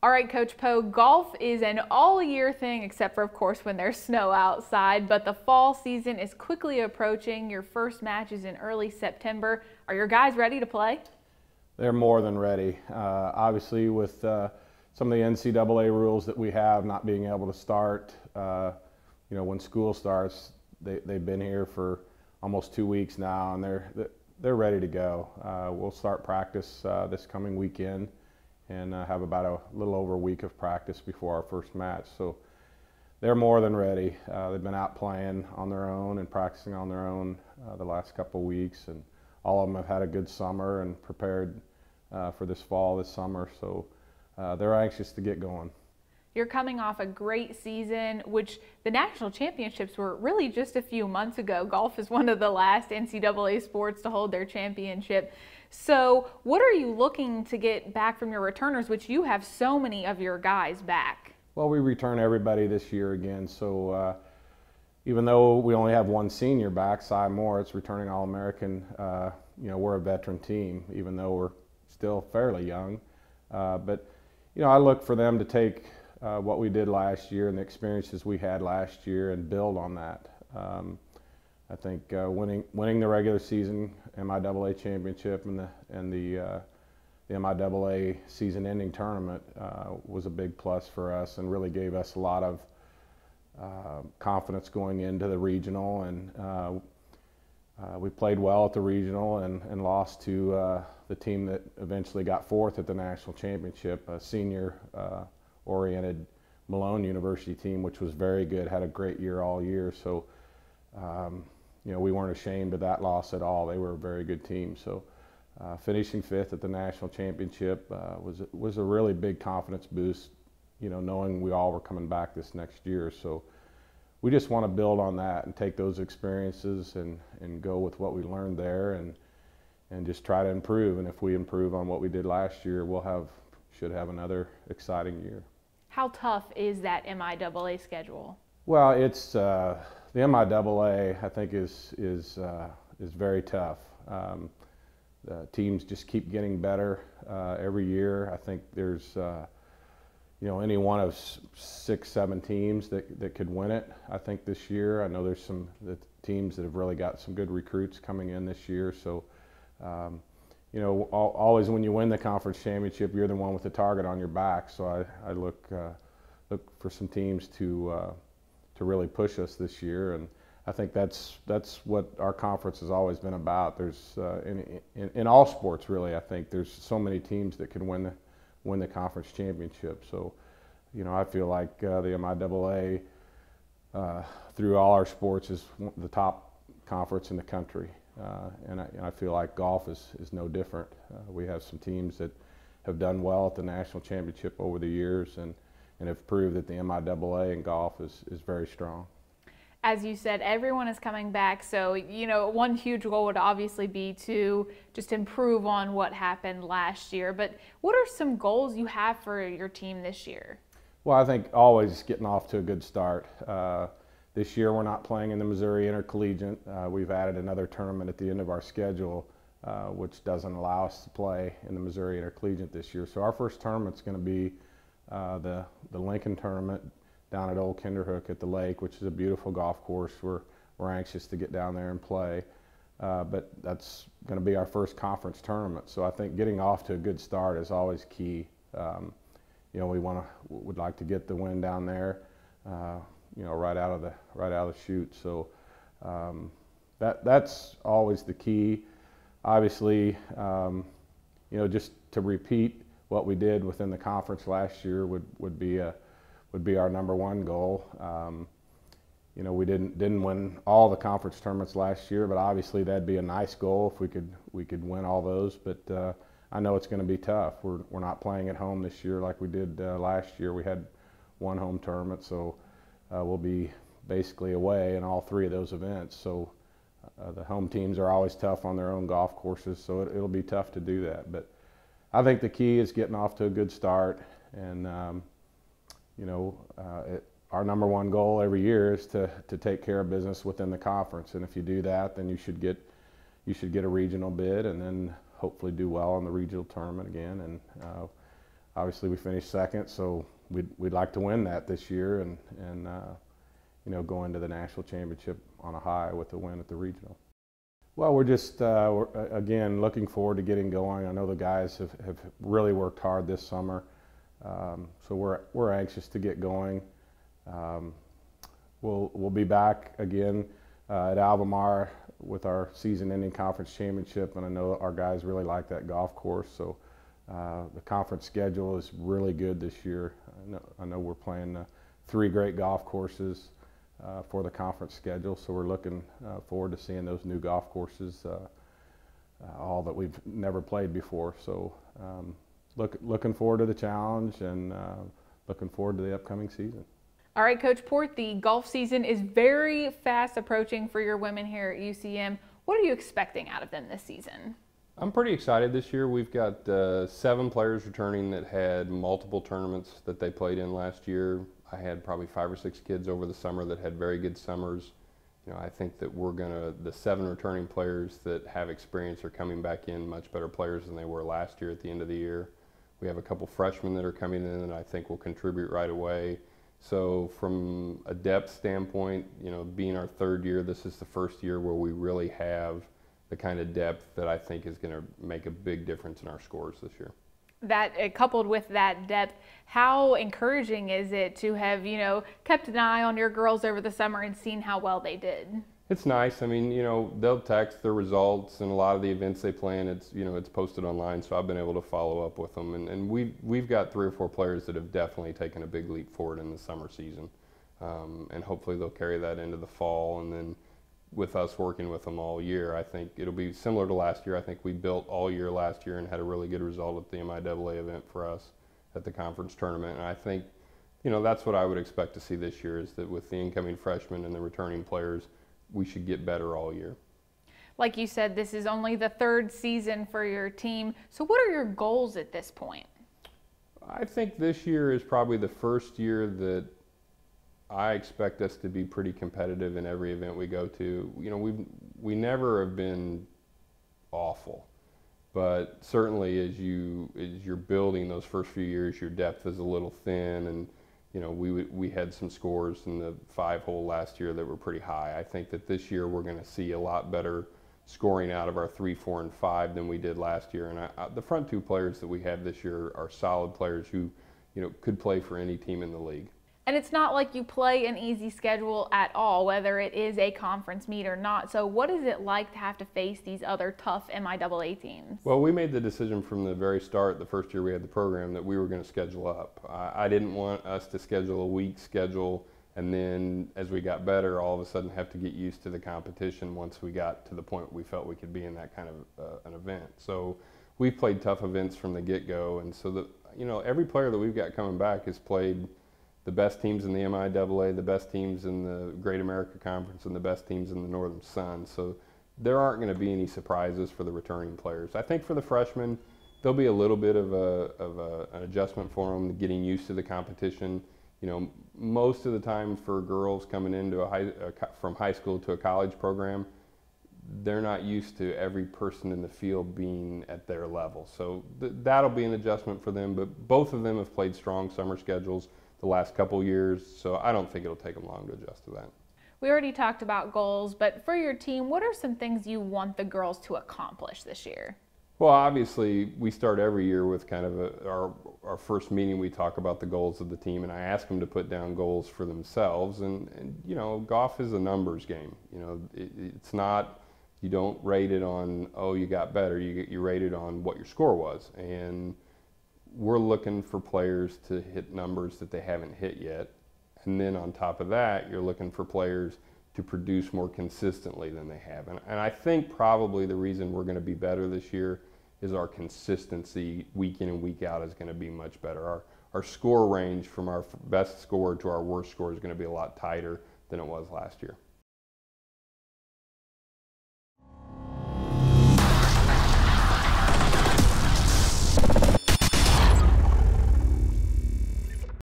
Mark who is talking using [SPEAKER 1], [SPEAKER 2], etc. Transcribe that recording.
[SPEAKER 1] All right, Coach Poe, golf is an all-year thing except for, of course, when there's snow outside, but the fall season is quickly approaching. Your first match is in early September. Are your guys ready to play?
[SPEAKER 2] They're more than ready. Obviously, with some of the NCAA rules that we have, not being able to start, when school starts, they've been here for almost 2 weeks now, and they're ready to go. We'll start practice this coming weekend and have about a little over a week of practice before our first match. So they're more than ready. They've been out playing on their own and practicing on their own the last couple of weeks, and all of them have had a good summer and prepared for this summer. So they're anxious to get going.
[SPEAKER 1] You're coming off a great season, which the national championships were really just a few months ago. Golf is one of the last NCAA sports to hold their championship. So what are you looking to get back from your returners, which you have so many of your guys back?
[SPEAKER 2] Well, we return everybody this year again. So even though we only have one senior back, Cy Moritz, returning All-American, we're a veteran team, even though we're still fairly young. But I look for them to take what we did last year and the experiences we had last year and build on that. I think winning the regular season MIAA championship and the MIAA season-ending tournament was a big plus for us and really gave us a lot of confidence going into the regional. And we played well at the regional and lost to the team that eventually got fourth at the national championship, a senior-oriented Malone University team, which was very good, had a great year all year. So, we weren't ashamed of that loss at all. They were a very good team. So finishing fifth at the national championship was a really big confidence boost, knowing we all were coming back this next year. So we just want to build on that and take those experiences and go with what we learned there and just try to improve. And if we improve on what we did last year, should have another exciting year.
[SPEAKER 1] How tough is that MIAA schedule?
[SPEAKER 2] Well, it's the MIAA, I think, is very tough. The teams just keep getting better every year. I think there's any one of 6, 7 teams that could win it. I think this year. I know there's some teams that have really got some good recruits coming in this year. So. Always when you win the conference championship, you're the one with the target on your back. So I look for some teams to really push us this year, and I think that's what our conference has always been about. There's in all sports really. I think there's so many teams that can win the conference championship. So I feel like the MIAA through all our sports is the top conference in the country. And I feel like golf is no different. We have some teams that have done well at the national championship over the years and have proved that the MIAA in golf is very strong.
[SPEAKER 1] As you said, everyone is coming back, so one huge goal would obviously be to just improve on what happened last year. But what are some goals you have for your team this year?
[SPEAKER 2] Well, I think always getting off to a good start. This year we're not playing in the Missouri Intercollegiate. We've added another tournament at the end of our schedule, which doesn't allow us to play in the Missouri Intercollegiate this year. So our first tournament's going to be the Lincoln tournament down at Old Kinderhook at the lake, which is a beautiful golf course. We're anxious to get down there and play. But that's going to be our first conference tournament. So I think getting off to a good start is always key. Would like to get the win down there. Right out of the chute. So that's always the key. Obviously, just to repeat what we did within the conference last year would be our number one goal. We didn't win all the conference tournaments last year, but obviously that'd be a nice goal if we could win all those. But I know it's going to be tough. We're not playing at home this year like we did last year. We had one home tournament, so. We'll be basically away in all 3 of those events. So the home teams are always tough on their own golf courses, so it'll be tough to do that. But I think the key is getting off to a good start. And, our number one goal every year is to take care of business within the conference. And if you do that, then you should get a regional bid and then hopefully do well in the regional tournament again. And obviously we finished second, so we'd like to win that this year and you know, go into the national championship on a high with a win at the regional. Well, we're just, again, looking forward to getting going. I know the guys have really worked hard this summer, so we're anxious to get going. We'll be back again at Albemarle with our season-ending conference championship, and I know our guys really like that golf course. So the conference schedule is really good this year. I know we're playing 3 great golf courses for the conference schedule, so we're looking forward to seeing those new golf courses, all that we've never played before. So looking forward to the challenge and looking forward to the upcoming season.
[SPEAKER 1] All right, Coach Port, the golf season is very fast approaching for your women here at UCM. What are you expecting out of them this season?
[SPEAKER 3] I'm pretty excited this year. We've got 7 players returning that had multiple tournaments that they played in last year. I had probably 5 or 6 kids over the summer that had very good summers. You know, I think that the 7 returning players that have experience are coming back in much better players than they were last year at the end of the year. We have a couple freshmen that are coming in that I think will contribute right away. So from a depth standpoint, you know, being our 3rd year, this is the first year where we really have the kind of depth that I think is going to make a big difference in our scores this year.
[SPEAKER 1] That coupled with that depth, how encouraging is it to have, you know, kept an eye on your girls over the summer and seen how well they did?
[SPEAKER 3] It's nice. I mean, you know, they'll text their results, and a lot of the events they plan, it's, you know, it's posted online, so I've been able to follow up with them. And we've got 3 or 4 players that have definitely taken a big leap forward in the summer season. And hopefully they'll carry that into the fall, and then with us working with them all year, I think it'll be similar to last year. I think we built all year last year and had a really good result at the MIAA event for us at the conference tournament. And I think, you know, that's what I would expect to see this year, is that with the incoming freshmen and the returning players, we should get better all year.
[SPEAKER 1] Like you said, this is only the 3rd season for your team. So what are your goals at this point?
[SPEAKER 3] I think this year is probably the first year that I expect us to be pretty competitive in every event we go to. You know, we never have been awful, but certainly as you're building those first few years, your depth is a little thin, and you know, we had some scores in the 5-hole last year that were pretty high. I think that this year we're going to see a lot better scoring out of our 3, 4, and 5 than we did last year. And the front 2 players that we have this year are solid players who, you know, could play for any team in the league.
[SPEAKER 1] And it's not like you play an easy schedule at all, whether it is a conference meet or not. So what is it like to have to face these other tough MIAA teams?
[SPEAKER 3] Well, we made the decision from the very start, the first year we had the program, that we were going to schedule up. I didn't want us to schedule a week schedule and then as we got better, all of a sudden have to get used to the competition once we got to the point we felt we could be in that kind of an event. So we've played tough events from the get-go, and so that, you know, every player that we've got coming back has played the best teams in the MIAA, the best teams in the Great America Conference, and the best teams in the Northern Sun. So there aren't going to be any surprises for the returning players. I think for the freshmen, there'll be a little bit of an adjustment for them, getting used to the competition. You know, most of the time for girls coming into from high school to a college program, they're not used to every person in the field being at their level. So that'll be an adjustment for them, but both of them have played strong summer schedules the last couple years, so I don't think it'll take them long to adjust to that.
[SPEAKER 1] We already talked about goals, but for your team, what are some things you want the girls to accomplish this year?
[SPEAKER 3] Well, obviously, we start every year with kind of our first meeting. We talk about the goals of the team, and I ask them to put down goals for themselves. And you know, golf is a numbers game. You know, it's not, you don't rate it on, oh, you got better. You rate it on what your score was. And we're looking for players to hit numbers that they haven't hit yet. And then on top of that, you're looking for players to produce more consistently than they have. And I think probably the reason we're going to be better this year is our consistency week in and week out is going to be much better. Our score range from our best score to our worst score is going to be a lot tighter than it was last year.